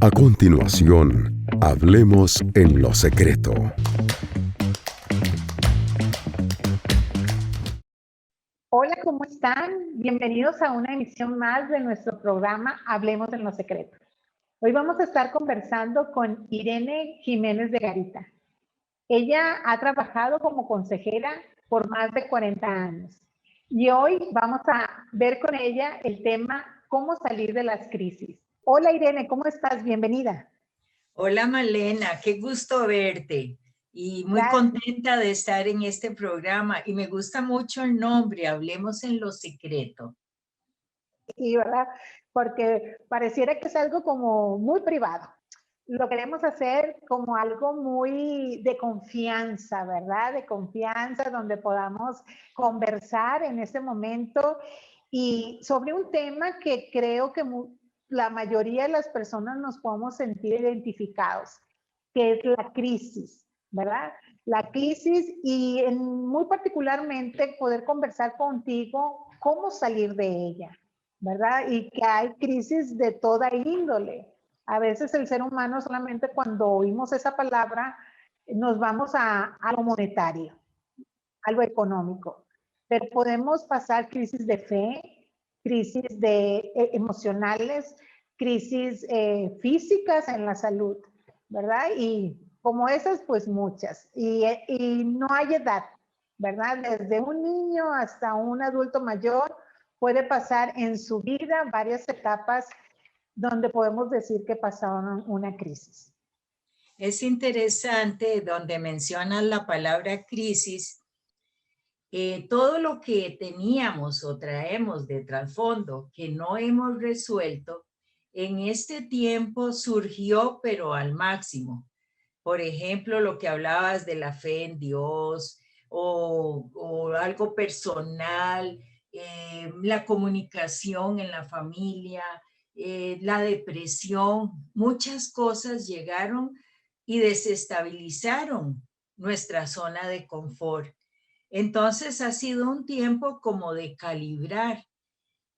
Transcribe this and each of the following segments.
A continuación, hablemos en lo secreto. Hola, ¿cómo están? Bienvenidos a una emisión más de nuestro programa Hablemos en lo secreto. Hoy vamos a estar conversando con Irene Jiménez de Garita. Ella ha trabajado como consejera por más de 40 años y hoy vamos a ver con ella el tema cómo salir de las crisis. Hola Irene, ¿cómo estás? Bienvenida. Hola Malena, qué gusto verte y muy contenta de estar en este programa y me gusta mucho el nombre, Hablemos en lo secreto. Sí, ¿verdad? Porque pareciera que es algo como muy privado. Lo queremos hacer como algo muy de confianza, ¿verdad? De confianza, donde podamos conversar en ese momento y sobre un tema que creo que la mayoría de las personas nos podemos sentir identificados, que es la crisis, ¿verdad? La crisis y muy particularmente poder conversar contigo cómo salir de ella, ¿verdad? Y que hay crisis de toda índole. A veces el ser humano solamente cuando oímos esa palabra nos vamos a lo monetario, a lo económico. Pero podemos pasar crisis de fe, crisis emocionales, crisis físicas en la salud, ¿verdad? Y como esas, pues muchas. Y no hay edad, ¿verdad? Desde un niño hasta un adulto mayor puede pasar en su vida varias etapas donde podemos decir que pasaron una crisis. Es interesante donde mencionas la palabra crisis. Todo lo que teníamos o traemos de trasfondo que no hemos resuelto, en este tiempo surgió, pero al máximo. Por ejemplo, lo que hablabas de la fe en Dios o algo personal, la comunicación en la familia, la depresión, muchas cosas llegaron y desestabilizaron nuestra zona de confort. Entonces ha sido un tiempo como de calibrar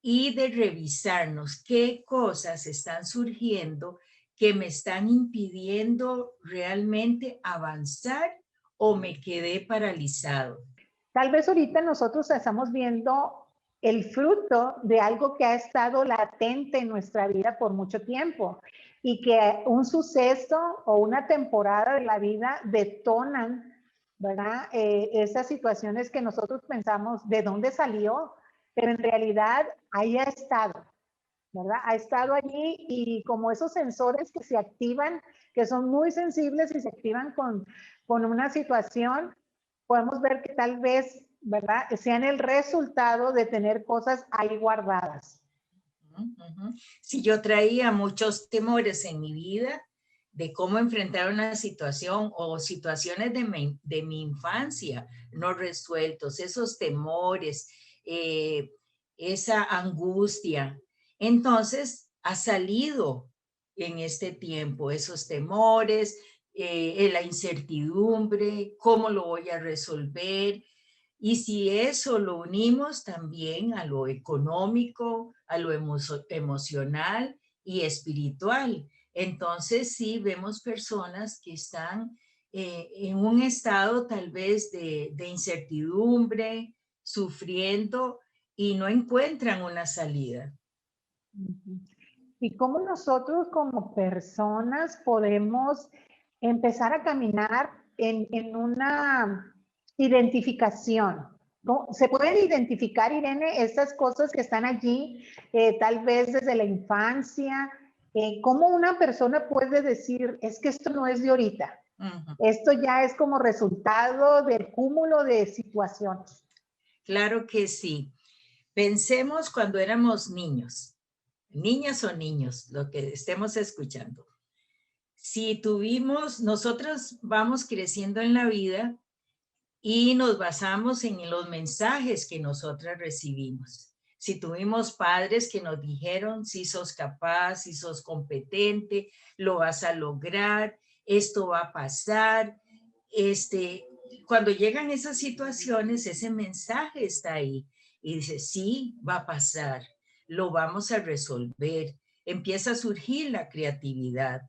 y de revisarnos qué cosas están surgiendo que me están impidiendo realmente avanzar o me quedé paralizado. Tal vez ahorita nosotros estamos viendo el fruto de algo que ha estado latente en nuestra vida por mucho tiempo y que un suceso o una temporada de la vida detonan, ¿verdad? Esas situaciones que nosotros pensamos, ¿de dónde salió? Pero en realidad ahí ha estado, ¿verdad? Ha estado allí y como esos sensores que se activan, que son muy sensibles y se activan con una situación, podemos ver que tal vez, ¿verdad? Sean el resultado de tener cosas ahí guardadas. Si yo traía muchos temores en mi vida de cómo enfrentar una situación o situaciones de mi infancia no resueltos, esos temores, esa angustia. Entonces, ha salido en este tiempo esos temores, la incertidumbre, cómo lo voy a resolver. Y si eso lo unimos también a lo económico, a lo emocional y espiritual, entonces sí vemos personas que están en un estado tal vez de incertidumbre, sufriendo y no encuentran una salida. Y cómo nosotros como personas podemos empezar a caminar en una identificación. ¿No? ¿Se pueden identificar, Irene, estas cosas que están allí, tal vez desde la infancia? ¿Cómo una persona puede decir, es que esto no es de ahorita? Esto ya es como resultado del cúmulo de situaciones. Claro que sí. Pensemos cuando éramos niños, niñas o niños, lo que estemos escuchando. Si nosotros vamos creciendo en la vida y nos basamos en los mensajes que nosotras recibimos. Si tuvimos padres que nos dijeron, si sos capaz, si sos competente, lo vas a lograr, esto va a pasar. Cuando llegan esas situaciones, ese mensaje está ahí y dice, sí, va a pasar, lo vamos a resolver, empieza a surgir la creatividad.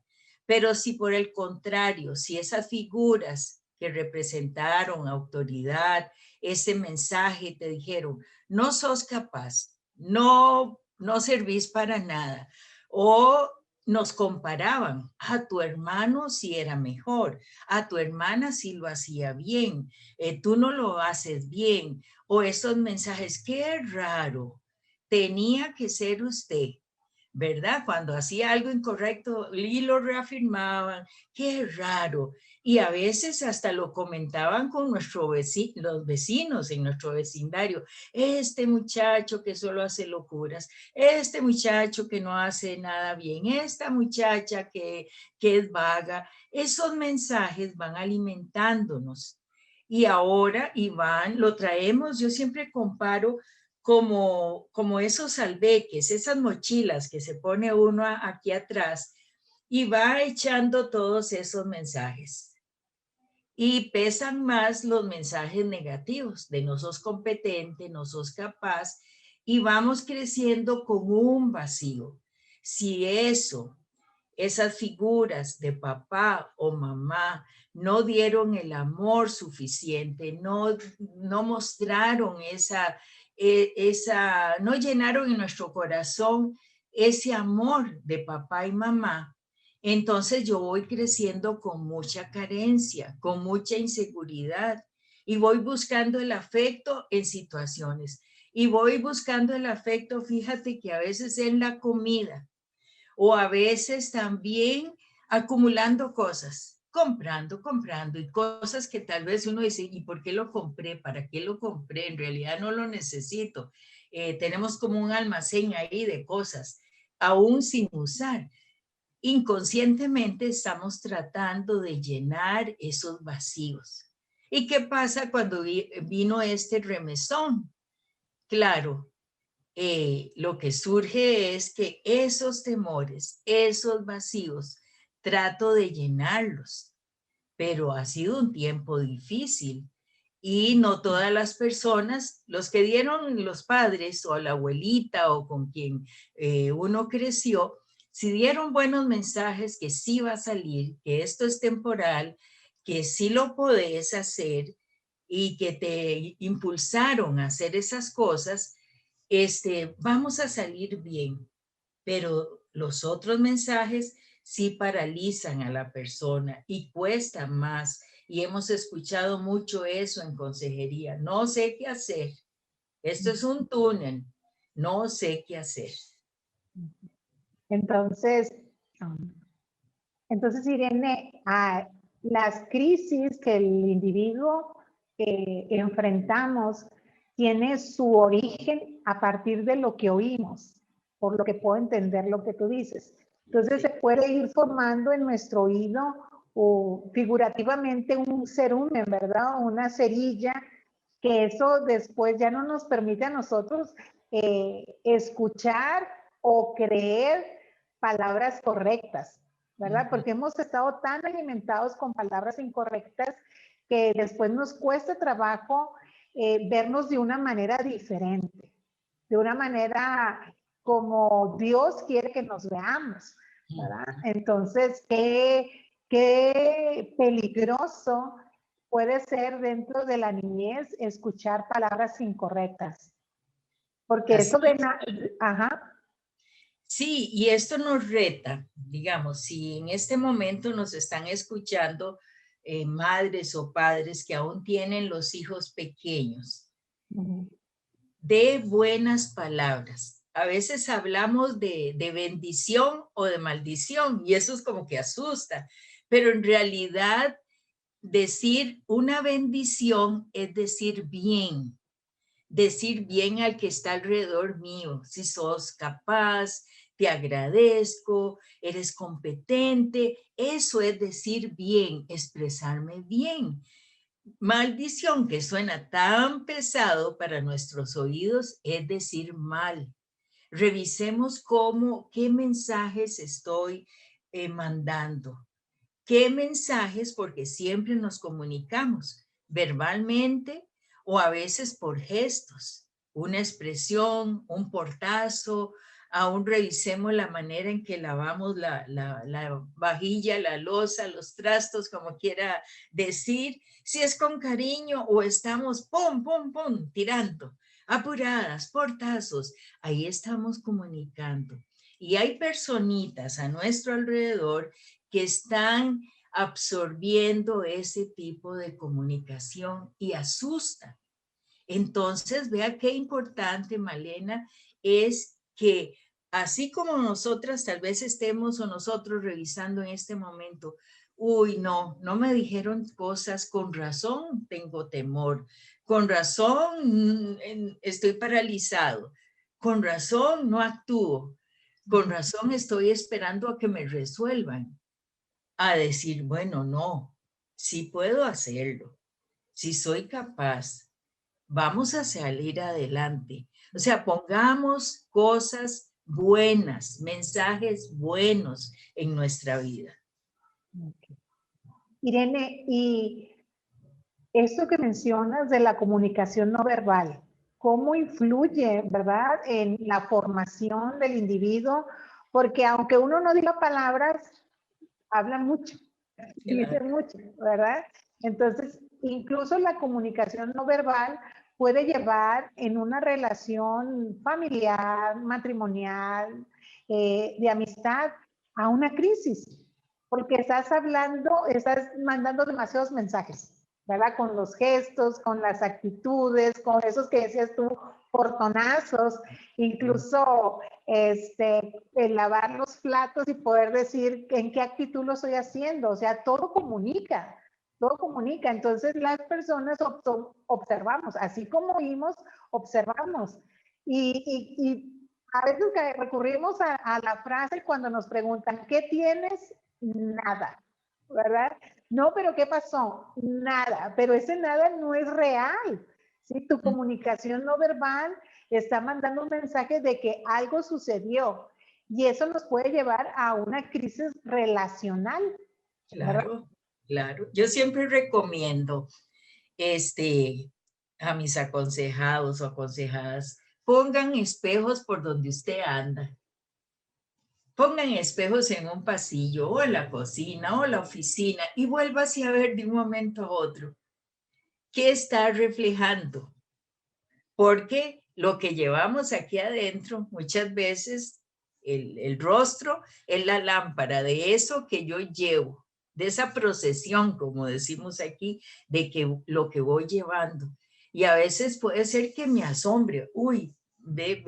Pero si por el contrario, si esas figuras que representaron autoridad, ese mensaje te dijeron, no sos capaz, no servís para nada, o nos comparaban, a tu hermano sí era mejor, a tu hermana sí lo hacía bien, tú no lo haces bien, o esos mensajes, qué raro, tenía que ser usted, ¿verdad? Cuando hacía algo incorrecto y lo reafirmaban, qué raro. Y a veces hasta lo comentaban con los vecinos en nuestro vecindario. Este muchacho que solo hace locuras, este muchacho que no hace nada bien, esta muchacha que es vaga. Esos mensajes van alimentándonos. Y ahora, Iván, lo traemos, yo siempre comparo como esos albeques, esas mochilas que se pone uno aquí atrás y va echando todos esos mensajes. Y pesan más los mensajes negativos de no sos competente, no sos capaz, y vamos creciendo con un vacío. Si esas figuras de papá o mamá no dieron el amor suficiente, no mostraron no llenaron en nuestro corazón ese amor de papá y mamá, entonces yo voy creciendo con mucha carencia, con mucha inseguridad y voy buscando el afecto en situaciones y voy buscando el afecto, fíjate que a veces en la comida o a veces también acumulando cosas, comprando y cosas que tal vez uno dice, ¿y por qué lo compré? ¿Para qué lo compré? En realidad no lo necesito. Tenemos como un almacén ahí de cosas, aún sin usar. Inconscientemente estamos tratando de llenar esos vacíos. ¿Y qué pasa cuando vino este remesón? Claro, lo que surge es que esos temores, esos vacíos, trato de llenarlos, pero ha sido un tiempo difícil y no todas las personas, los que dieron los padres o la abuelita o con quien uno creció, si dieron buenos mensajes que sí va a salir, que esto es temporal, que sí lo podés hacer y que te impulsaron a hacer esas cosas, vamos a salir bien, pero los otros mensajes sí paralizan a la persona y cuesta más. Y hemos escuchado mucho eso en consejería. No sé qué hacer. Esto es un túnel. No sé qué hacer. Entonces, Irene, las crisis que el individuo enfrentamos tiene su origen a partir de lo que oímos, por lo que puedo entender lo que tú dices. Entonces se puede ir formando en nuestro oído o figurativamente un cerumen, ¿verdad? Una cerilla, que eso después ya no nos permite a nosotros escuchar o creer palabras correctas, ¿verdad? Porque hemos estado tan alimentados con palabras incorrectas que después nos cuesta trabajo vernos de una manera diferente, de una manera como Dios quiere que nos veamos, ¿verdad? Entonces, qué peligroso puede ser dentro de la niñez escuchar palabras incorrectas. Porque Así eso de... es. Ajá. Sí, y esto nos reta, digamos, si en este momento nos están escuchando madres o padres que aún tienen los hijos pequeños, de buenas palabras. A veces hablamos de bendición o de maldición y eso es como que asusta, pero en realidad decir una bendición es decir bien al que está alrededor mío, si sos capaz, te agradezco, eres competente, eso es decir bien, expresarme bien. Maldición, que suena tan pesado para nuestros oídos, es decir mal. Revisemos qué mensajes estoy mandando. ¿Qué mensajes? Porque siempre nos comunicamos verbalmente o a veces por gestos, una expresión, un portazo, aún revisemos la manera en que lavamos la vajilla, la loza, los trastos, como quiera decir, si es con cariño o estamos pum, pum, pum, tirando, apuradas, portazos, ahí estamos comunicando. Y hay personitas a nuestro alrededor que están absorbiendo ese tipo de comunicación y asusta. Entonces, vea qué importante, Malena, es que así como nosotras tal vez estemos o nosotros revisando en este momento, uy, no me dijeron cosas, con razón tengo temor, con razón estoy paralizado, con razón no actúo, con razón estoy esperando a que me resuelvan, a decir, bueno, no, sí puedo hacerlo, sí soy capaz, vamos a salir adelante. O sea, pongamos cosas buenas, mensajes buenos en nuestra vida. Irene, y esto que mencionas de la comunicación no verbal, ¿cómo influye, verdad, en la formación del individuo? Porque aunque uno no diga palabras, hablan mucho, dicen mucho, ¿verdad? Entonces, incluso la comunicación no verbal puede llevar en una relación familiar, matrimonial, de amistad, a una crisis, porque estás hablando, estás mandando demasiados mensajes, ¿verdad? Con los gestos, con las actitudes, con esos que decías tú, portonazos, incluso el lavar los platos y poder decir en qué actitud lo estoy haciendo. O sea, todo comunica, todo comunica. Entonces las personas observamos, así como oímos, observamos. Y a veces que recurrimos a la frase cuando nos preguntan, ¿qué tienes? Nada, ¿verdad? No, pero ¿qué pasó? Nada, pero ese nada no es real. ¿Sí? Tu comunicación no verbal está mandando un mensaje de que algo sucedió y eso nos puede llevar a una crisis relacional. Claro, claro. Yo siempre recomiendo a mis aconsejados o aconsejadas, pongan espejos por donde usted anda. Pongan espejos en un pasillo o en la cocina o la oficina y vuélvase a ver de un momento a otro. ¿Qué está reflejando? Porque lo que llevamos aquí adentro, muchas veces el rostro es la lámpara de eso que yo llevo, de esa procesión, como decimos aquí, de que lo que voy llevando. Y a veces puede ser que me asombre, uy, ve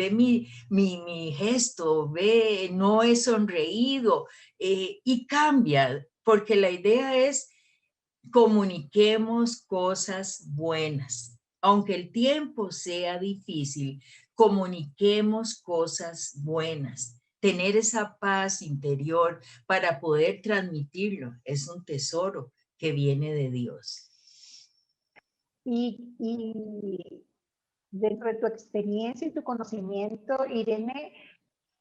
mi gesto, ve, no he sonreído, y cambia, porque la idea es comuniquemos cosas buenas. Aunque el tiempo sea difícil, comuniquemos cosas buenas. Tener esa paz interior para poder transmitirlo es un tesoro que viene de Dios. Y dentro de tu experiencia y tu conocimiento, Irene,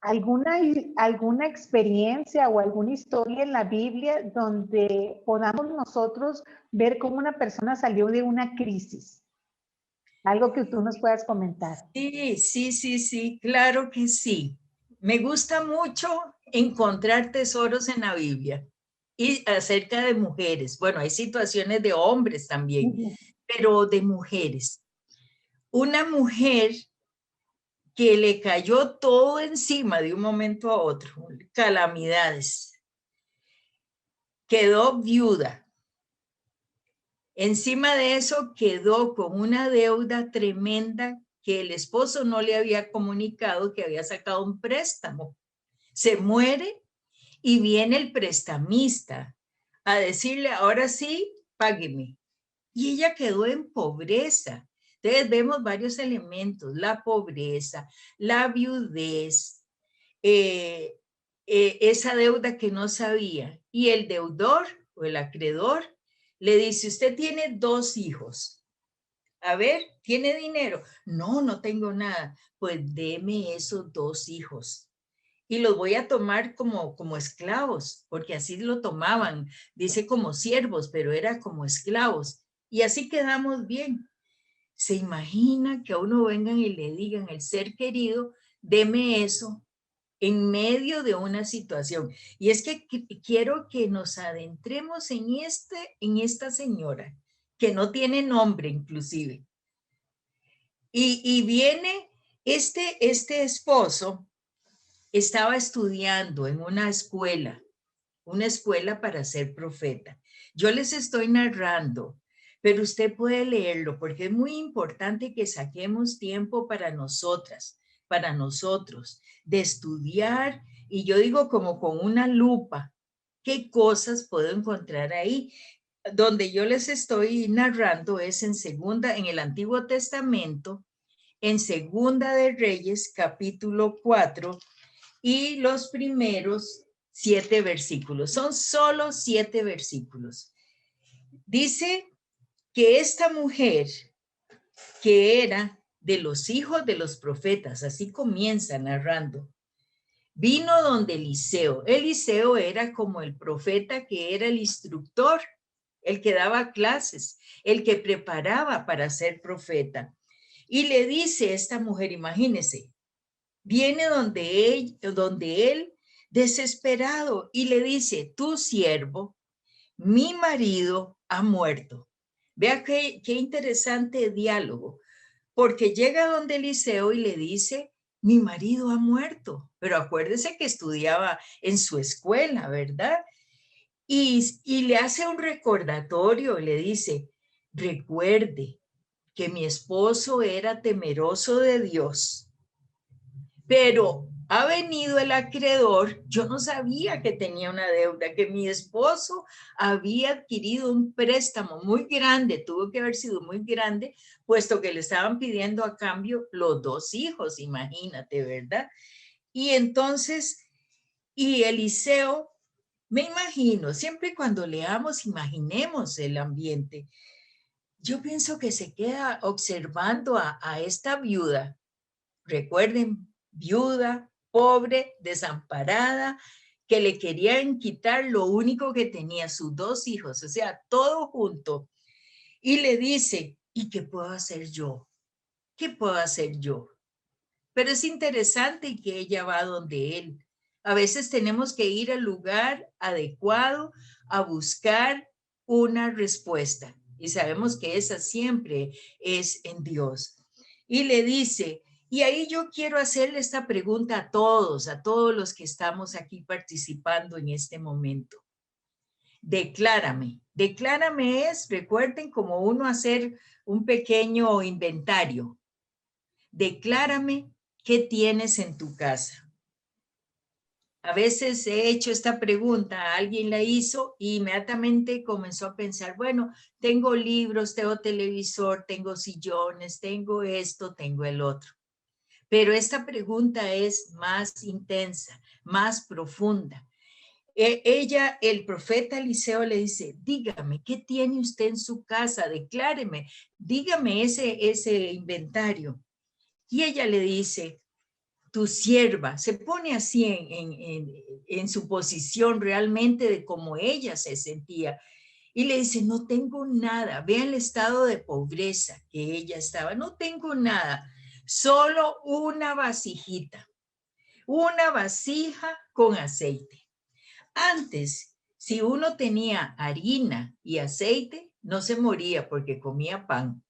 ¿alguna experiencia o alguna historia en la Biblia donde podamos nosotros ver cómo una persona salió de una crisis? Algo que tú nos puedas comentar. Sí, claro que sí. Me gusta mucho encontrar tesoros en la Biblia y acerca de mujeres. Bueno, hay situaciones de hombres también, pero de mujeres. Una mujer que le cayó todo encima de un momento a otro, calamidades. Quedó viuda. Encima de eso quedó con una deuda tremenda que el esposo no le había comunicado que había sacado un préstamo. Se muere y viene el prestamista a decirle, ahora sí, págueme. Y ella quedó en pobreza. Entonces vemos varios elementos, la pobreza, la viudez, esa deuda que no sabía. Y el deudor o el acreedor le dice, usted tiene 2 hijos. A ver, ¿tiene dinero? No, no tengo nada. Pues deme esos 2 hijos. Y los voy a tomar como esclavos, porque así lo tomaban. Dice como siervos, pero era como esclavos. Y así quedamos bien. ¿Se imagina que a uno vengan y le digan, el ser querido, deme eso? en medio de una situación. Y es que quiero que nos adentremos en esta señora, que no tiene nombre inclusive. Y viene este esposo, estaba estudiando en una escuela para ser profeta. Yo les estoy narrando, pero usted puede leerlo porque es muy importante que saquemos tiempo para nosotras, para nosotros, de estudiar, y yo digo como con una lupa, qué cosas puedo encontrar ahí. Donde yo les estoy narrando es en el Antiguo Testamento, en Segunda de Reyes, capítulo 4, y los primeros 7 versículos. Son solo 7 versículos. Dice que esta mujer, que era de los hijos de los profetas, así comienza narrando, vino donde Eliseo. Eliseo era como el profeta que era el instructor, el que daba clases, el que preparaba para ser profeta. Y le dice esta mujer, imagínese, viene donde él desesperado, y le dice, tu siervo, mi marido ha muerto. Vea qué interesante diálogo, porque llega donde Eliseo y le dice, mi marido ha muerto, pero acuérdese que estudiaba en su escuela, ¿verdad? Y le hace un recordatorio, le dice, recuerde que mi esposo era temeroso de Dios, pero ha venido el acreedor. Yo no sabía que tenía una deuda, que mi esposo había adquirido un préstamo muy grande, tuvo que haber sido muy grande, puesto que le estaban pidiendo a cambio los 2 hijos, imagínate, ¿verdad? Y entonces, y Eliseo, me imagino, siempre cuando leamos, imaginemos el ambiente. Yo pienso que se queda observando a esta viuda. Recuerden, viuda, pobre, desamparada, que le querían quitar lo único que tenía, sus 2 hijos, o sea, todo junto. Y le dice, ¿y qué puedo hacer yo? ¿Qué puedo hacer yo? Pero es interesante que ella va donde él. A veces tenemos que ir al lugar adecuado a buscar una respuesta. Y sabemos que esa siempre es en Dios. Y le dice, y ahí yo quiero hacerle esta pregunta a todos los que estamos aquí participando en este momento. Declárame. Declárame es, recuerden, como uno hacer un pequeño inventario. Declárame qué tienes en tu casa. A veces he hecho esta pregunta, alguien la hizo y inmediatamente comenzó a pensar, bueno, tengo libros, tengo televisor, tengo sillones, tengo esto, tengo el otro. Pero esta pregunta es más intensa, más profunda. El profeta Eliseo le dice, dígame, ¿qué tiene usted en su casa? Decláreme, dígame ese inventario. Y ella le dice, tu sierva, se pone así en su posición realmente de cómo ella se sentía. Y le dice, no tengo nada. Vea el estado de pobreza que ella estaba. No tengo nada, solo una vasijita, una vasija con aceite. Antes, si uno tenía harina y aceite, no se moría porque comía pan.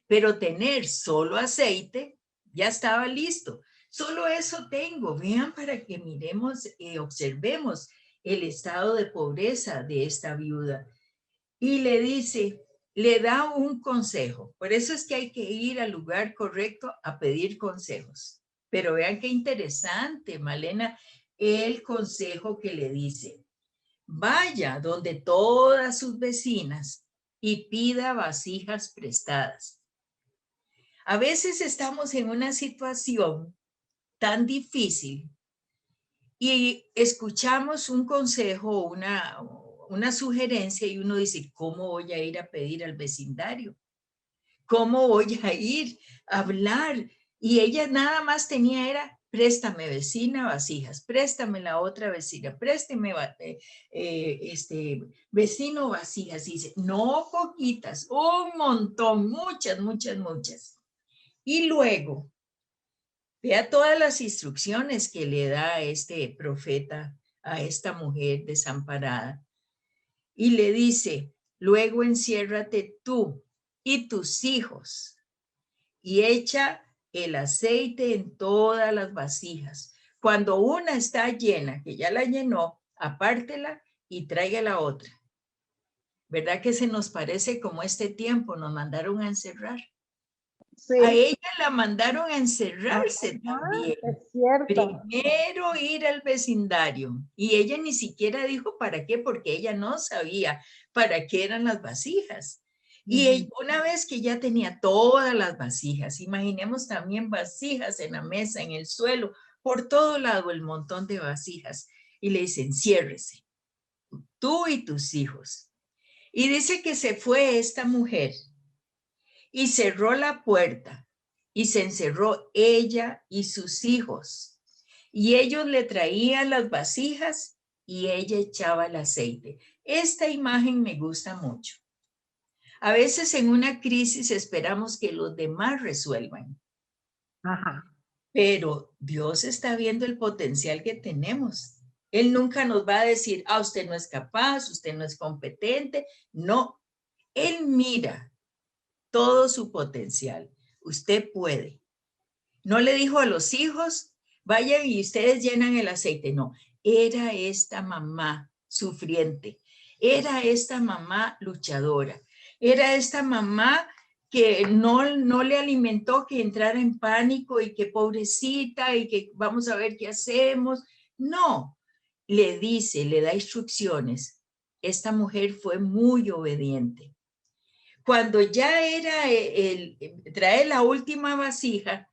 Pero tener solo aceite, ya estaba listo. Solo eso tengo. Vean para que miremos, observemos el estado de pobreza de esta viuda. Y le dice, le da un consejo. Por eso es que hay que ir al lugar correcto a pedir consejos. Pero vean qué interesante, Malena, el consejo que le dice. Vaya donde todas sus vecinas y pida vasijas prestadas. A veces estamos en una situación tan difícil y escuchamos un consejo, una sugerencia, y uno dice, ¿cómo voy a ir a pedir al vecindario? ¿Cómo voy a ir a hablar? Y ella nada más tenía préstame vecina vasijas, préstame la otra vecina, préstame vecino vasijas. Y dice, no poquitas, un montón, muchas. Y luego Vea todas las instrucciones que le da este profeta a esta mujer desamparada. Y le dice, luego enciérrate tú y tus hijos y echa el aceite en todas las vasijas. Cuando una está llena, que ya la llenó, apártela y traiga la otra. ¿Verdad que se nos parece como este tiempo? Nos mandaron a encerrar. Sí. A ella la mandaron a encerrarse también. Es cierto. Primero ir al vecindario. Y ella ni siquiera dijo para qué, porque ella no sabía para qué eran las vasijas. Y una vez que ya tenía todas las vasijas, imaginemos también vasijas en la mesa, en el suelo, por todo lado el montón de vasijas. Y le dice, enciérrese, tú y tus hijos. Y dice que se fue esta mujer y cerró la puerta y se encerró ella y sus hijos. Y ellos le traían las vasijas y ella echaba el aceite. Esta imagen me gusta mucho. A veces en una crisis esperamos que los demás resuelvan. Ajá. Pero Dios está viendo el potencial que tenemos. Él nunca nos va a decir, ah, usted no es capaz, usted no es competente. No, Él mira todo su potencial. Usted puede. No le dijo a los hijos, vayan y ustedes llenan el aceite. No, era esta mamá sufriente. Era esta mamá luchadora. Era esta mamá que no le alimentó que entrara en pánico y que pobrecita y que vamos a ver qué hacemos. No, le dice, le da instrucciones. Esta mujer fue muy obediente. Cuando ya era trae la última vasija,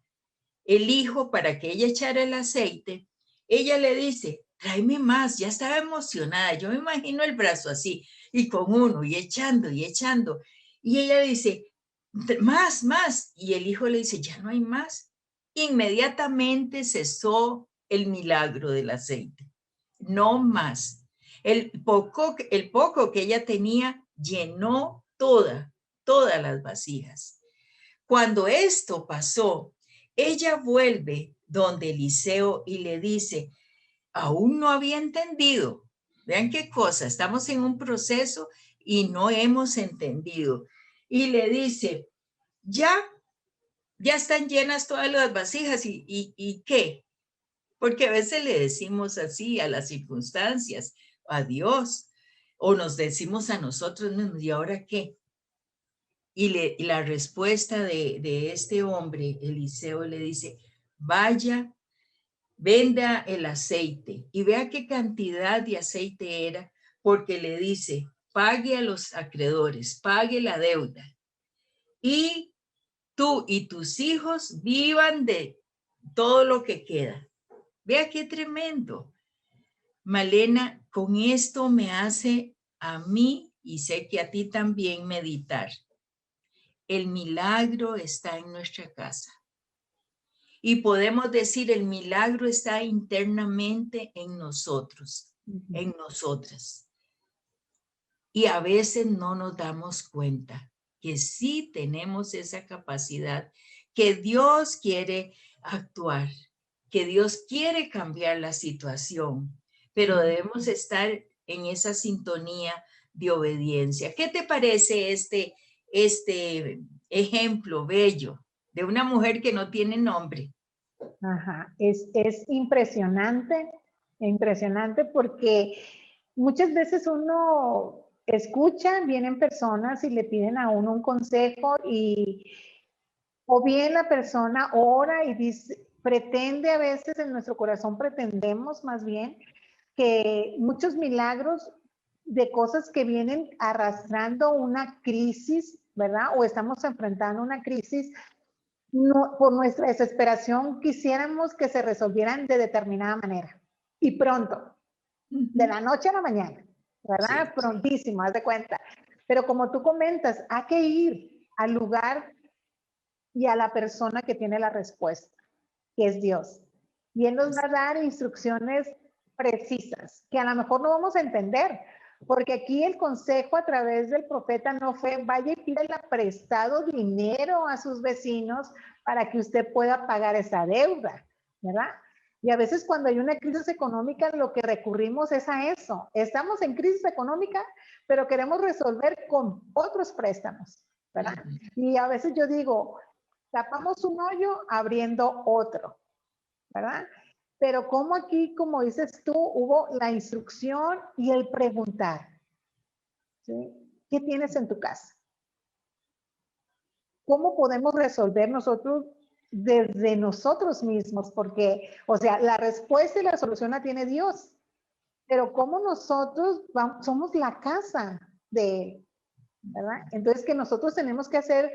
el hijo para que ella echara el aceite, ella le dice, tráeme más, ya estaba emocionada, yo me imagino el brazo así, y con uno, y echando, y ella dice, más, y el hijo le dice, ya no hay más. Inmediatamente cesó el milagro del aceite, no más. El poco que ella tenía llenó todas las vasijas. Cuando esto pasó, ella vuelve donde Eliseo y le dice, aún no había entendido. Vean qué cosa, estamos en un proceso y no hemos entendido. Y le dice, ya están llenas todas las vasijas y ¿qué? Porque a veces le decimos así a las circunstancias, a Dios, o nos decimos a nosotros mismos, ¿y ahora qué? Y la respuesta de este hombre, Eliseo, le dice, vaya, venda el aceite. Y vea qué cantidad de aceite era, porque le dice, pague a los acreedores, pague la deuda. Y tú y tus hijos vivan de todo lo que queda. Vea qué tremendo. Malena, con esto me hace a mí, y sé que a ti también, meditar. El milagro está en nuestra casa. Y podemos decir, el milagro está internamente en nosotros, en nosotras. Y a veces no nos damos cuenta que sí tenemos esa capacidad, que Dios quiere actuar, que Dios quiere cambiar la situación, pero debemos estar en esa sintonía de obediencia. ¿Qué te parece este ejemplo bello de una mujer que no tiene nombre? Ajá, es impresionante, impresionante porque muchas veces uno escucha, vienen personas y le piden a uno un consejo o bien la persona ora y dice, pretende a veces en nuestro corazón, pretendemos más bien que muchos milagros de cosas que vienen arrastrando una crisis, ¿verdad? O estamos enfrentando una crisis, no, por nuestra desesperación quisiéramos que se resolvieran de determinada manera y pronto, de la noche a la mañana, ¿verdad? Sí. Prontísimo, haz de cuenta. Pero como tú comentas, hay que ir al lugar y a la persona que tiene la respuesta, que es Dios. Y Él nos va a dar instrucciones precisas, que a lo mejor no vamos a entender, porque aquí el consejo a través del profeta no fue, vaya y pídele prestado dinero a sus vecinos para que usted pueda pagar esa deuda, ¿verdad? Y a veces cuando hay una crisis económica, lo que recurrimos es a eso. Estamos en crisis económica, pero queremos resolver con otros préstamos, ¿verdad? Y a veces yo digo, tapamos un hoyo abriendo otro, ¿verdad? Pero como aquí, como dices tú, hubo la instrucción y el preguntar, ¿sí? ¿Qué tienes en tu casa? ¿Cómo podemos resolver nosotros desde nosotros mismos? Porque, o sea, la respuesta y la solución la tiene Dios, pero ¿cómo nosotros somos la casa de Él? ¿Verdad? Entonces, que nosotros tenemos que hacer,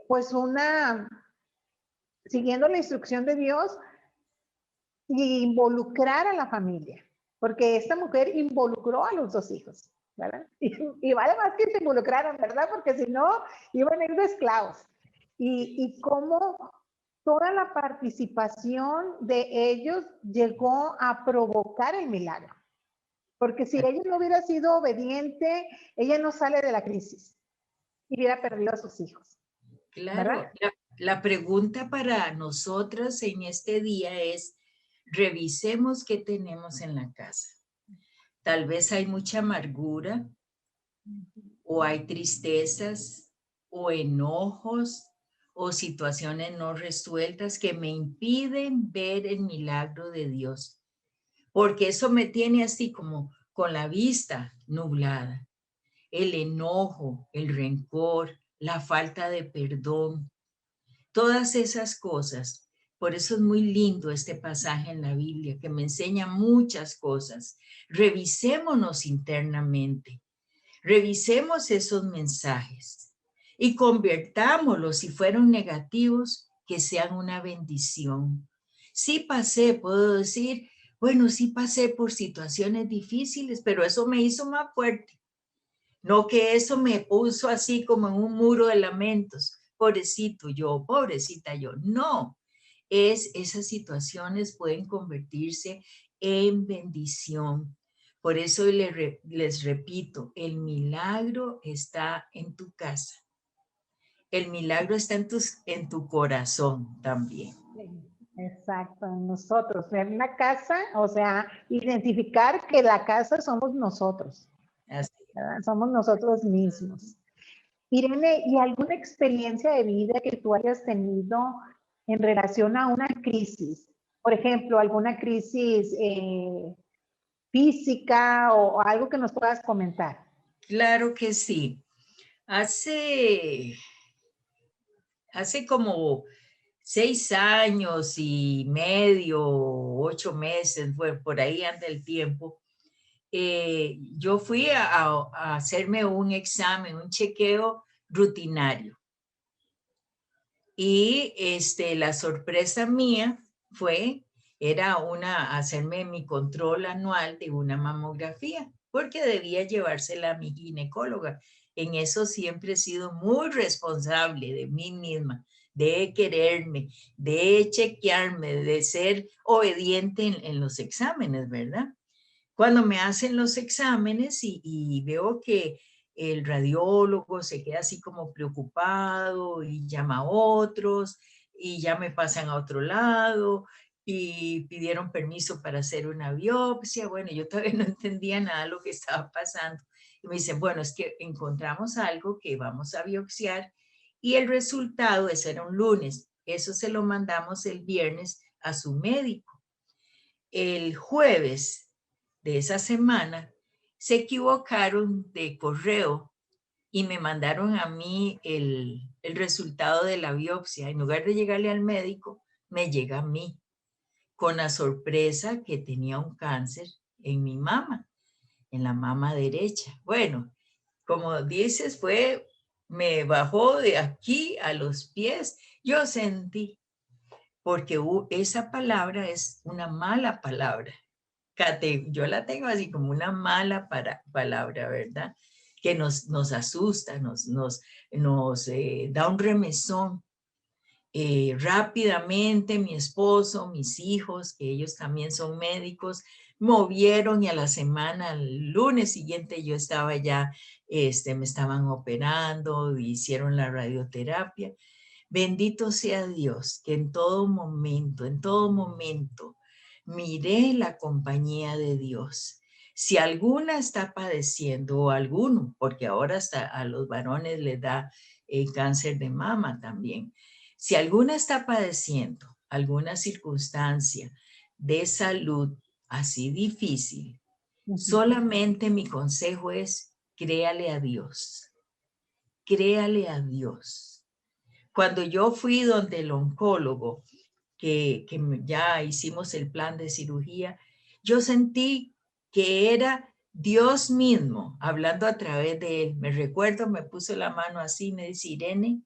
pues, siguiendo la instrucción de Dios, y involucrar a la familia, porque esta mujer involucró a los 2 hijos, ¿verdad? Y vale más que se involucraran, ¿verdad? Porque si no, iban a ir de esclavos. Y cómo toda la participación de ellos llegó a provocar el milagro. Porque si ella no hubiera sido obediente, ella no sale de la crisis y hubiera perdido a sus hijos. Claro, la pregunta para nosotras en este día es, revisemos qué tenemos en la casa. Tal vez hay mucha amargura, o hay tristezas, o enojos, o situaciones no resueltas que me impiden ver el milagro de Dios. Porque eso me tiene así como con la vista nublada. El enojo, el rencor, la falta de perdón, todas esas cosas. Por eso es muy lindo este pasaje en la Biblia que me enseña muchas cosas. Revisémonos internamente, revisemos esos mensajes y convertámoslos, si fueron negativos, que sean una bendición. Sí pasé, puedo decir, bueno, sí pasé por situaciones difíciles, pero eso me hizo más fuerte. No que eso me puso así como en un muro de lamentos. Pobrecito yo, pobrecita yo. No, esas situaciones pueden convertirse en bendición. Por eso les repito, el milagro está en tu casa. El milagro está en tu corazón también. Exacto, en nosotros. En una casa, o sea, identificar que la casa somos nosotros. Así. ¿Verdad? Somos nosotros mismos. Irene, ¿y alguna experiencia de vida que tú hayas tenido en relación a una crisis? Por ejemplo, alguna crisis física o algo que nos puedas comentar. Claro que sí. Hace como 6 años y medio, 8 meses, bueno, por ahí anda el tiempo, yo fui a hacerme un examen, un chequeo rutinario. Y la sorpresa mía era hacerme mi control anual de una mamografía, porque debía llevársela a mi ginecóloga. En eso siempre he sido muy responsable de mí misma, de quererme, de chequearme, de ser obediente en los exámenes, ¿verdad? Cuando me hacen los exámenes y veo que el radiólogo se queda así como preocupado y llama a otros y ya me pasan a otro lado y pidieron permiso para hacer una biopsia. Bueno, yo todavía no entendía nada de lo que estaba pasando. Y me dicen, bueno, es que encontramos algo que vamos a biopsiar y el resultado, eso era un lunes, eso se lo mandamos el viernes a su médico. El jueves de esa semana se equivocaron de correo y me mandaron a mí el resultado de la biopsia. En lugar de llegarle al médico, me llega a mí, con la sorpresa que tenía un cáncer en mi mama, en la mama derecha. Bueno, como dices, me bajó de aquí a los pies. Yo sentí, porque esa palabra es una mala palabra. Yo la tengo así como una mala palabra, ¿verdad? Que nos asusta, nos da un remesón. Rápidamente mi esposo, mis hijos, que ellos también son médicos, movieron y a la semana, el lunes siguiente yo estaba ya, me estaban operando, hicieron la radioterapia. Bendito sea Dios, que en todo momento, miré la compañía de Dios. Si alguna está padeciendo, o alguno, porque ahora hasta a los varones les da cáncer de mama también. Si alguna está padeciendo alguna circunstancia de salud así difícil, solamente mi consejo es créale a Dios. Créale a Dios. Cuando yo fui donde el oncólogo, que ya hicimos el plan de cirugía, yo sentí que era Dios mismo hablando a través de él. Me recuerdo, me puso la mano así, me dice, Irene,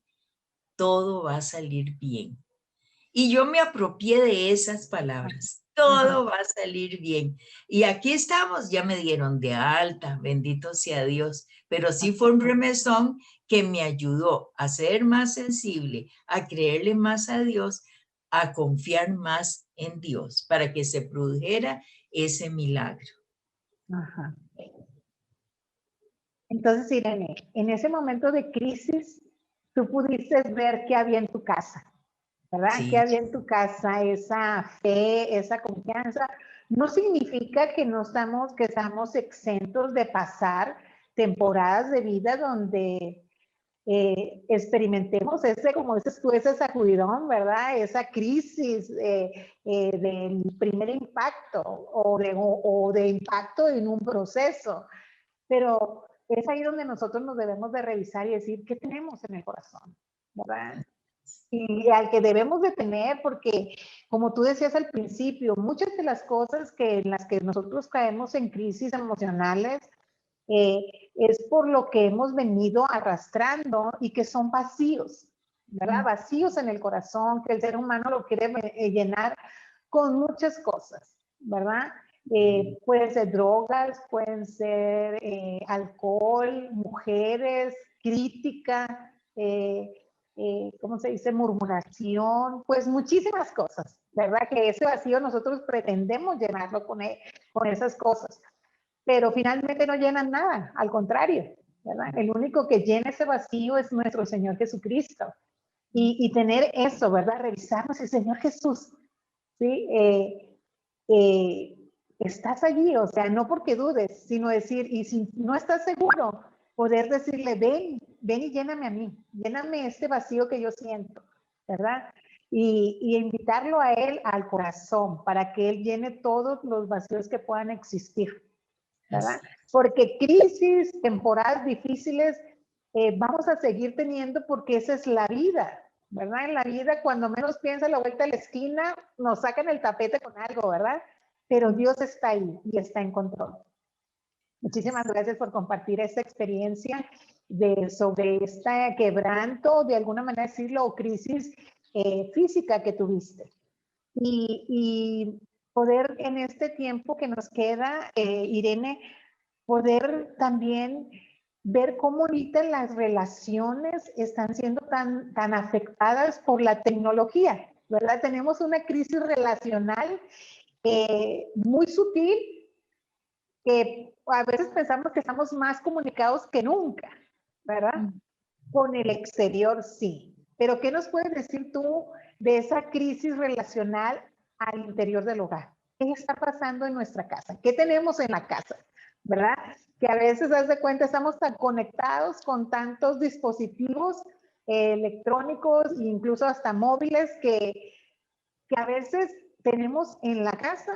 todo va a salir bien. Y yo me apropié de esas palabras. Todo va a salir bien. Y aquí estamos, ya me dieron de alta, bendito sea Dios. Pero sí fue un remesón que me ayudó a ser más sensible, a creerle más a Dios, a confiar más en Dios, para que se produjera ese milagro. Ajá. Entonces, Irene, en ese momento de crisis, tú pudiste ver qué había en tu casa, ¿verdad? Que Sí. había en tu casa esa fe, esa confianza. No significa que no estamos, que estamos exentos de pasar temporadas de vida donde experimentemos ese, como dices tú, ese sacudidón, ¿verdad? Esa crisis del primer impacto o de impacto en un proceso. Pero es ahí donde nosotros nos debemos de revisar y decir, ¿qué tenemos en el corazón? ¿Verdad? Y al que debemos de tener, porque como tú decías al principio, muchas de las cosas en las que nosotros caemos en crisis emocionales es por lo que hemos venido arrastrando y que son vacíos, ¿verdad? Vacíos en el corazón, que el ser humano lo quiere llenar con muchas cosas, ¿verdad? Pueden ser drogas, pueden ser alcohol, mujeres, crítica, ¿cómo se dice? Murmuración, pues muchísimas cosas, ¿verdad? Que ese vacío nosotros pretendemos llenarlo con esas cosas, pero finalmente no llenan nada, al contrario, ¿verdad? El único que llena ese vacío es nuestro Señor Jesucristo. Y tener eso, ¿verdad? Revisarnos el Señor Jesús, ¿sí? Estás allí, o sea, no porque dudes, sino decir, y si no estás seguro, poder decirle, ven y lléname a mí, lléname este vacío que yo siento, ¿verdad? Y invitarlo a él al corazón para que él llene todos los vacíos que puedan existir, ¿verdad? Porque crisis, temporadas difíciles, vamos a seguir teniendo porque esa es la vida, ¿verdad? En la vida, cuando menos piensa la vuelta a la esquina, nos sacan el tapete con algo, ¿verdad? Pero Dios está ahí y está en control. Muchísimas gracias por compartir esta experiencia sobre este quebranto, de alguna manera decirlo, o crisis física que tuviste. Y poder en este tiempo que nos queda, Irene, poder también ver cómo ahorita las relaciones están siendo tan afectadas por la tecnología, ¿verdad? Tenemos una crisis relacional muy sutil que a veces pensamos que estamos más comunicados que nunca, ¿verdad? Con el exterior, sí. Pero ¿qué nos puedes decir tú de esa crisis relacional al interior del hogar? ¿Qué está pasando en nuestra casa? ¿Qué tenemos en la casa? ¿Verdad? Que a veces, haz de cuenta, estamos tan conectados con tantos dispositivos electrónicos e incluso hasta móviles que a veces tenemos en la casa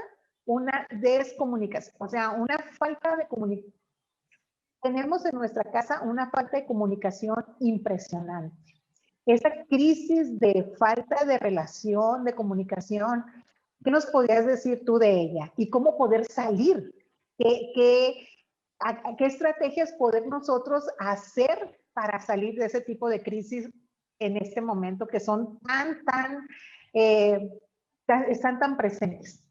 una descomunicación, o sea, una falta de comunicación. Tenemos en nuestra casa una falta de comunicación impresionante. Esa crisis de falta de relación, de comunicación, ¿qué nos podrías decir tú de ella? ¿Y cómo poder salir? ¿Qué estrategias poder nosotros hacer para salir de ese tipo de crisis en este momento que son están tan presentes?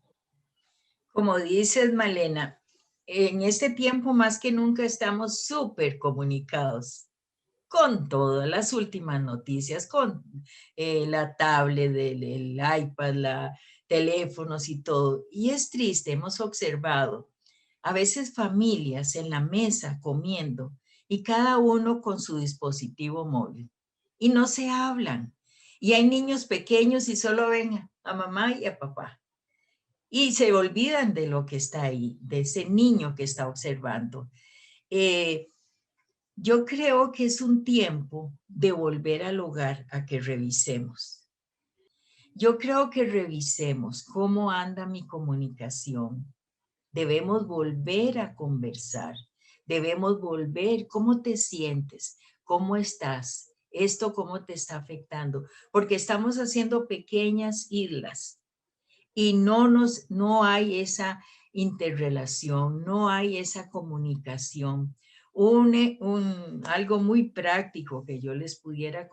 Como dices, Malena, en este tiempo más que nunca estamos súper comunicados con todas las últimas noticias, con la tablet, el iPad, teléfonos y todo. Y es triste, hemos observado a veces familias en la mesa comiendo y cada uno con su dispositivo móvil y no se hablan. Y hay niños pequeños y solo ven a mamá y a papá. Y se olvidan de lo que está ahí, de ese niño que está observando. Yo creo que es un tiempo de volver al hogar a que revisemos. Yo creo que revisemos cómo anda mi comunicación. Debemos volver a conversar. Debemos volver, ¿cómo te sientes? ¿Cómo estás? ¿Esto cómo te está afectando? Porque estamos haciendo pequeñas islas y no hay esa interrelación, no hay esa comunicación. Algo muy práctico que yo les pudiera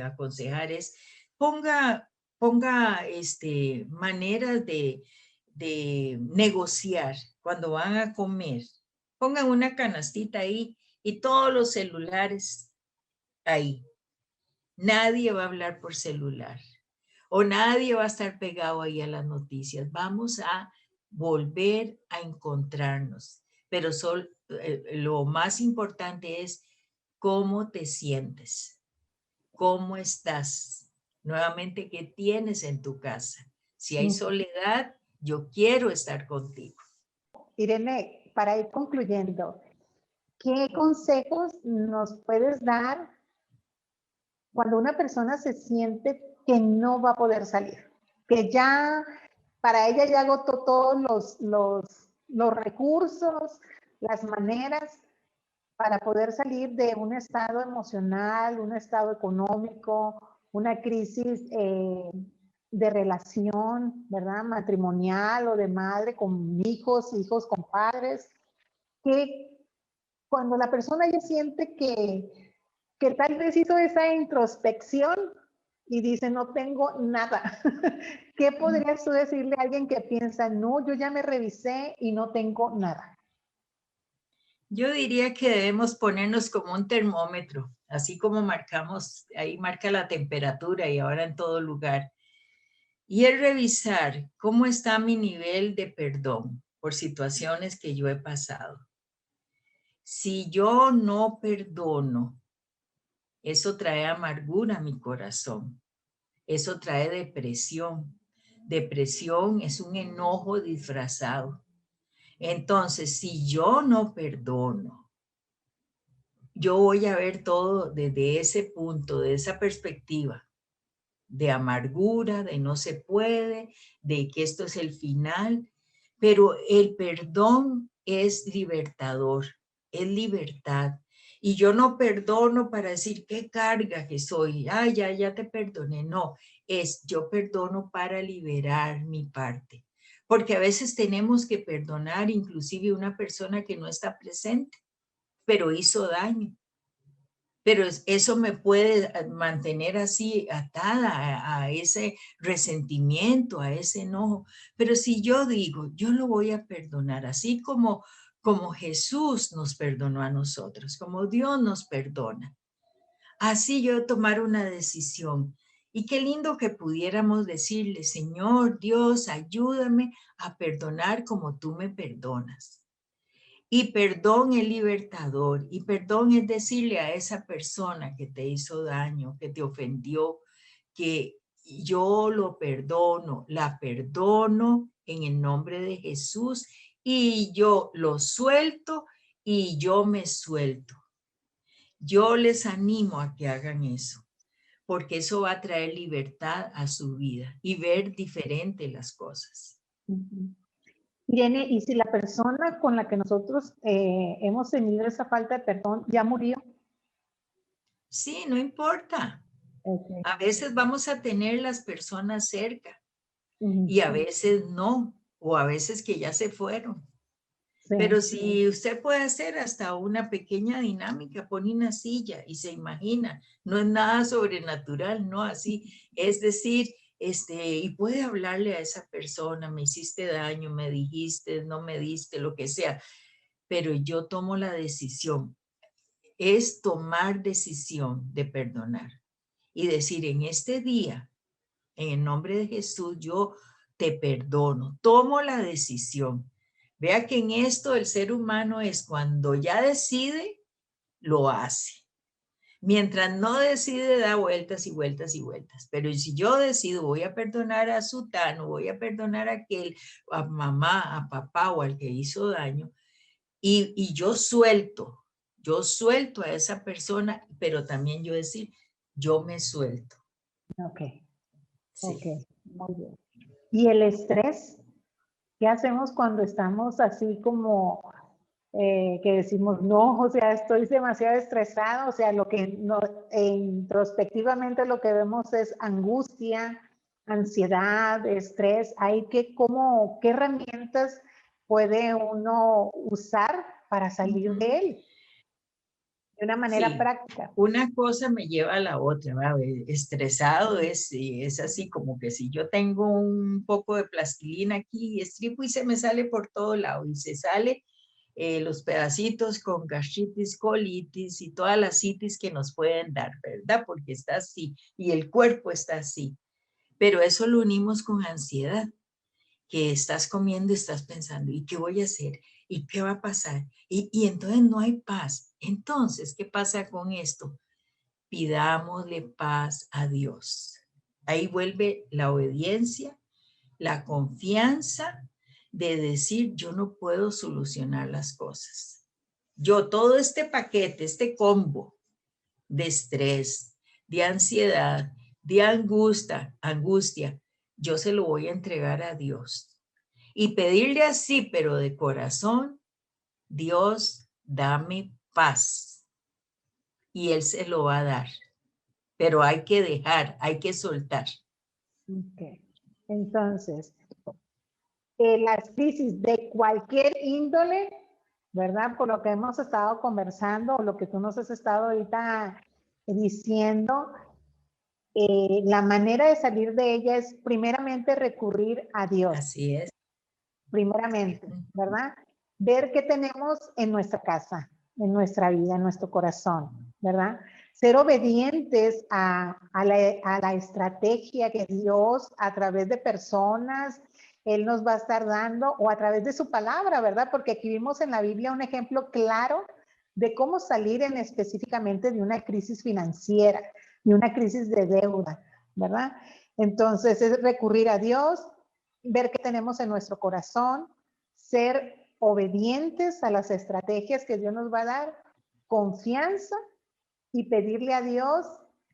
aconsejar es ponga maneras de negociar cuando van a comer. Pongan una canastita ahí y todos los celulares ahí. Nadie va a hablar por celular o nadie va a estar pegado ahí a las noticias. Vamos a volver a encontrarnos, pero lo más importante es cómo te sientes, cómo estás, nuevamente qué tienes en tu casa. Si hay soledad, yo quiero estar contigo. Irene, para ir concluyendo, ¿qué consejos nos puedes dar cuando una persona se siente que no va a poder salir? Que ya, para ella ya agotó todos los recursos, las maneras para poder salir de un estado emocional, un estado económico, una crisis de relación, ¿verdad? Matrimonial o de madre con hijos, hijos con padres, que cuando la persona ya siente que tal vez hizo esa introspección y dice, no tengo nada. ¿Qué podrías tú decirle a alguien que piensa, no, yo ya me revisé y no tengo nada? Yo diría que debemos ponernos como un termómetro, así como marcamos, ahí marca la temperatura y ahora en todo lugar. Y es revisar cómo está mi nivel de perdón por situaciones que yo he pasado. Si yo no perdono, eso trae amargura a mi corazón. Eso trae depresión. Depresión es un enojo disfrazado. Entonces, si yo no perdono, yo voy a ver todo desde ese punto, de esa perspectiva, de amargura, de no se puede, de que esto es el final, pero el perdón es libertador, es libertad. Y yo no perdono para decir qué carga que soy, ay, ya te perdoné, no, es yo perdono para liberar mi parte. Porque a veces tenemos que perdonar inclusive una persona que no está presente, pero hizo daño. Pero eso me puede mantener así atada a ese resentimiento, a ese enojo. Pero si yo digo, yo lo voy a perdonar, así como Jesús nos perdonó a nosotros, como Dios nos perdona. Así yo tomar una decisión. Y qué lindo que pudiéramos decirle, Señor Dios, ayúdame a perdonar como tú me perdonas. Y perdón es libertador. Y perdón es decirle a esa persona que te hizo daño, que te ofendió, que yo lo perdono, la perdono en el nombre de Jesús y yo lo suelto y yo me suelto. Yo les animo a que hagan eso, porque eso va a traer libertad a su vida y ver diferente las cosas. Irene, y si la persona con la que nosotros hemos tenido esa falta de perdón ya murió. Sí, no importa. Okay. A veces vamos a tener las personas cerca y a veces no, o a veces que ya se fueron. Sí. Pero si usted puede hacer hasta una pequeña dinámica, pone una silla y se imagina, no es nada sobrenatural, no así, es decir, y puede hablarle a esa persona, me hiciste daño, me dijiste, no me diste, lo que sea, pero yo tomo la decisión, es tomar decisión de perdonar y decir en este día, en el nombre de Jesús, yo te perdono, tomo la decisión. Vea que en esto el ser humano es cuando ya decide, lo hace. Mientras no decide, da vueltas y vueltas y vueltas. Pero si yo decido, voy a perdonar a sutano, voy a perdonar a aquel, a mamá, a papá o al que hizo daño, y yo suelto a esa persona, pero también yo decir, yo me suelto. Ok, Sí. ok, muy bien. ¿Y el estrés? ¿Qué hacemos cuando estamos así como que decimos, no, o sea, estoy demasiado estresado? O sea, lo que introspectivamente lo que vemos es angustia, ansiedad, estrés. ¿Qué herramientas puede uno usar para salir de él de una manera Sí. práctica? Una cosa me lleva a la otra, ¿verdad? Estresado es así como que si yo tengo un poco de plastilina aquí, estripo y se me sale por todo lado y se sale los pedacitos con gastritis, colitis y todas las citis que nos pueden dar, ¿verdad? Porque está así y el cuerpo está así. Pero eso lo unimos con ansiedad, que estás comiendo y estás pensando, ¿y qué voy a hacer? ¿Y qué va a pasar? Y entonces no hay paz. Entonces, ¿qué pasa con esto? Pidámosle paz a Dios. Ahí vuelve la obediencia, la confianza de decir, yo no puedo solucionar las cosas. Yo todo este paquete, este combo de estrés, de ansiedad, de angustia, yo se lo voy a entregar a Dios. Y pedirle así, pero de corazón, Dios, dame paz. Y Él se lo va a dar. Pero hay que dejar, hay que soltar. Okay. Entonces, las crisis de cualquier índole, ¿verdad? Por lo que hemos estado conversando, o lo que tú nos has estado ahorita diciendo, la manera de salir de ella es primeramente recurrir a Dios. Así es. Primeramente, ¿verdad? Ver qué tenemos en nuestra casa, en nuestra vida, en nuestro corazón, ¿verdad? Ser obedientes a la estrategia que Dios, a través de personas, Él nos va a estar dando, o a través de su palabra, ¿verdad? Porque aquí vimos en la Biblia un ejemplo claro de cómo salir específicamente de una crisis financiera, de una crisis de deuda, ¿verdad? Entonces, es recurrir a Dios, ver qué tenemos en nuestro corazón, ser obedientes a las estrategias que Dios nos va a dar, confianza y pedirle a Dios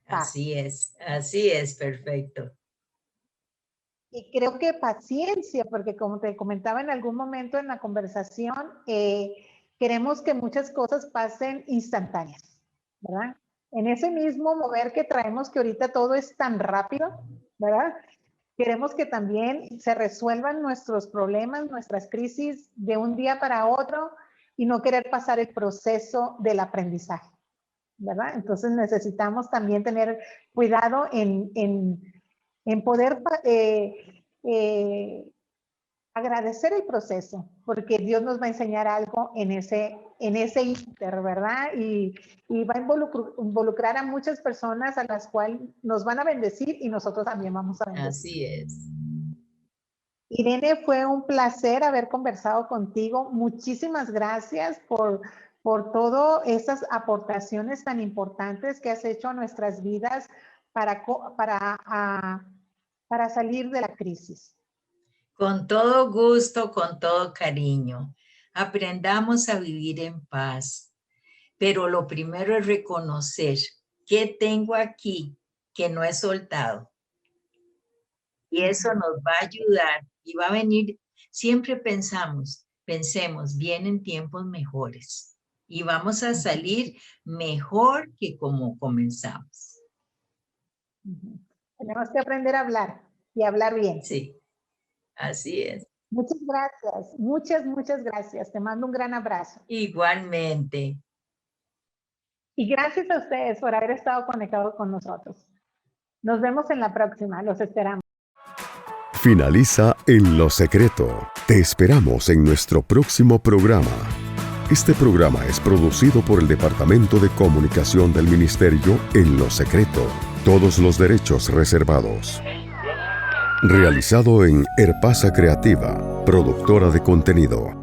paz. Así es, perfecto. Y creo que paciencia, porque como te comentaba en algún momento en la conversación, queremos que muchas cosas pasen instantáneas, ¿verdad? En ese mismo mover que traemos, que ahorita todo es tan rápido, ¿verdad? Queremos que también se resuelvan nuestros problemas, nuestras crisis de un día para otro y no querer pasar el proceso del aprendizaje, ¿verdad? Entonces necesitamos también tener cuidado en poder agradecer el proceso, porque Dios nos va a enseñar algo en ese inter, ¿verdad? Y va a involucrar a muchas personas a las cuales nos van a bendecir y nosotros también vamos a bendecir. Así es. Irene, fue un placer haber conversado contigo. Muchísimas gracias por todas esas aportaciones tan importantes que has hecho a nuestras vidas para salir de la crisis. Con todo gusto, con todo cariño. Aprendamos a vivir en paz. Pero lo primero es reconocer qué tengo aquí que no he soltado. Y eso nos va a ayudar y va a venir, siempre pensemos, vienen tiempos mejores y vamos a salir mejor que como comenzamos. Tenemos que aprender a hablar y hablar bien. Sí, así es. Muchas gracias, muchas gracias. Te mando un gran abrazo. Igualmente. Y gracias a ustedes por haber estado conectados con nosotros. Nos vemos en la próxima, los esperamos. Finaliza En lo Secreto. Te esperamos en nuestro próximo programa. Este programa es producido por el Departamento de Comunicación del Ministerio En lo Secreto. Todos los derechos reservados. Realizado en Herpasa Creativa, productora de contenido.